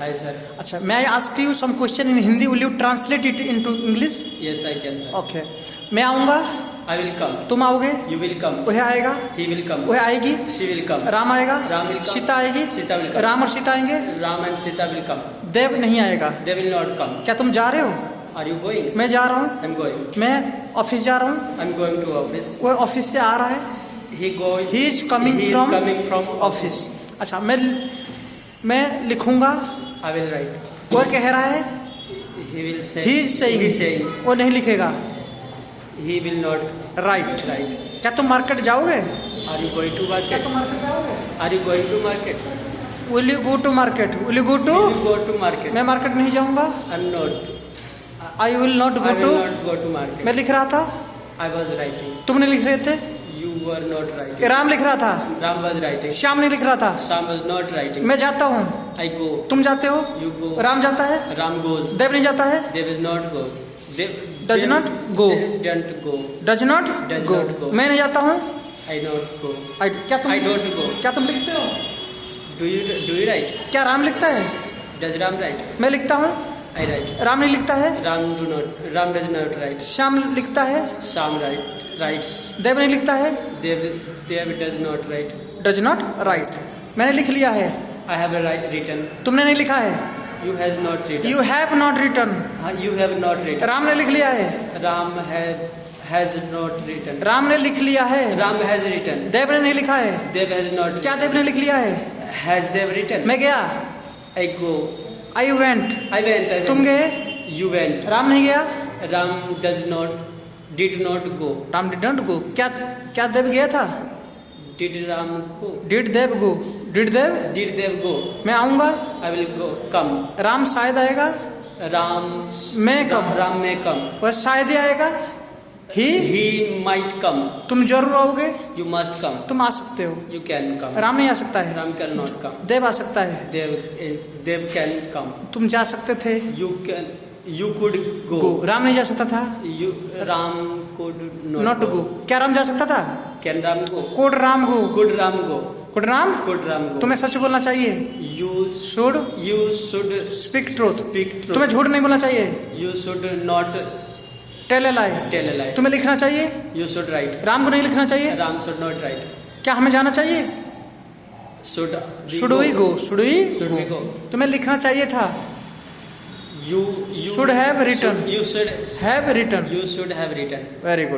Hi sir. अच्छा, may I ask you some question in Hindi? Will you translate it into English? Yes, I can sir. Okay. मैं आऊँगा, I will come. तुम आओगे, You will come. वह आएगा, He will come. वह आएगी, She will come. Ram आएगा, Ram will come. Sita आएगी, Sita will come. राम और सीता आएंगे, Ram and Sita will come. देव नहीं आएगा। They will not come. क्या तुम जा रहे हो? Are you going? मैं जा रहा हूँ, I'm going. मैं ऑफिस जा रहा हूँ, I'm going to office. वह ऑफिस से आ रहा है, He going. He is coming He is from coming from office. अच्छा, मैं लिखूंगा, I will write. वह कह रहा है, He will say. He is He is saying, saying. वो नहीं लिखेगा, He will not right. write. क्या तुम मार्केट जाओगे? Are you going to market? Market जाओगे? Are you going to market? Will you go to market? Will you go to? Will you go to market? मैं मार्केट नहीं जाऊंगा, I'm not. I will not I go will to. not go to market. मैं लिख रहा था, I was writing. तुम नहीं लिख रहे थे, You were not writing. Ram लिख रहा था, Ram was writing. श्याम नहीं लिख रहा था। Sam was not writing. मैं जाता हूँ, I go. तुम जाते हो, You go. राम जाता है, Ram goes. देव नहीं जाता है, Dev is not goes. Does not go. Don't go. Does not Does go. not go. मैं नहीं जाता हूँ, I not go. क्या तुम I don't go. क्या तुम लिखते हो? Do you write? क्या राम लिखता है? Does Ram write? मैं लिखता हूँ, I write. राम नहीं लिखता है, Ram does not write. Shyam लिखता है, Sam writes. देव नहीं लिखता है, Dev does not write. Does not right. मैंने लिख लिया है, I have written. तुमने नहीं लिखा है, You has not written. You have not written. You have not written. Ram ने लिख लिया है, Ram has not written. Ram ने लिख लिया है, Ram has written. देव ने नहीं लिखा है। Dev has not. क्या देव ने लिख लिया है? Has Dev written? मैं गया, I go. I went, I went. तुम गए, You went. राम नहीं गया, Ram did not go. Ram did not go. क्या देव गया था? Did Ram go? Did Dev go? Did Dev? Did Dev go? मैं आऊंगा, I will go. Come. Ram शायद आएगा, Ram. मैं कम, Ram may come. वह शायद ही आएगा, ही He might come. तुम जरूर आओगे, You must come. तुम आ सकते हो। You can come. राम नहीं आ सकता है, Ram cannot come. देव आ सकता है, Dev can come. तुम जा सकते थे, You could go. go. Ram नहीं जा सकता था, Ram could नॉट not गो। क्या राम जा सकता था? Can Ram go? Code Ram go, Could Ram go? Code Ram. Could Ram go? तुम्हें सच बोलना चाहिए, You should speak truth. speak truth. तुम्हें झूठ नहीं बोलना चाहिए, You should not tell a lie. tell a lie. तुम्हें लिखना चाहिए, You should write. राम को नहीं लिखना चाहिए। Ram should not write. क्या हमें जाना चाहिए? Should should we go? Should Should we we go? तुम्हें लिखना चाहिए था, You Should have written. You should have written. have written. Very good.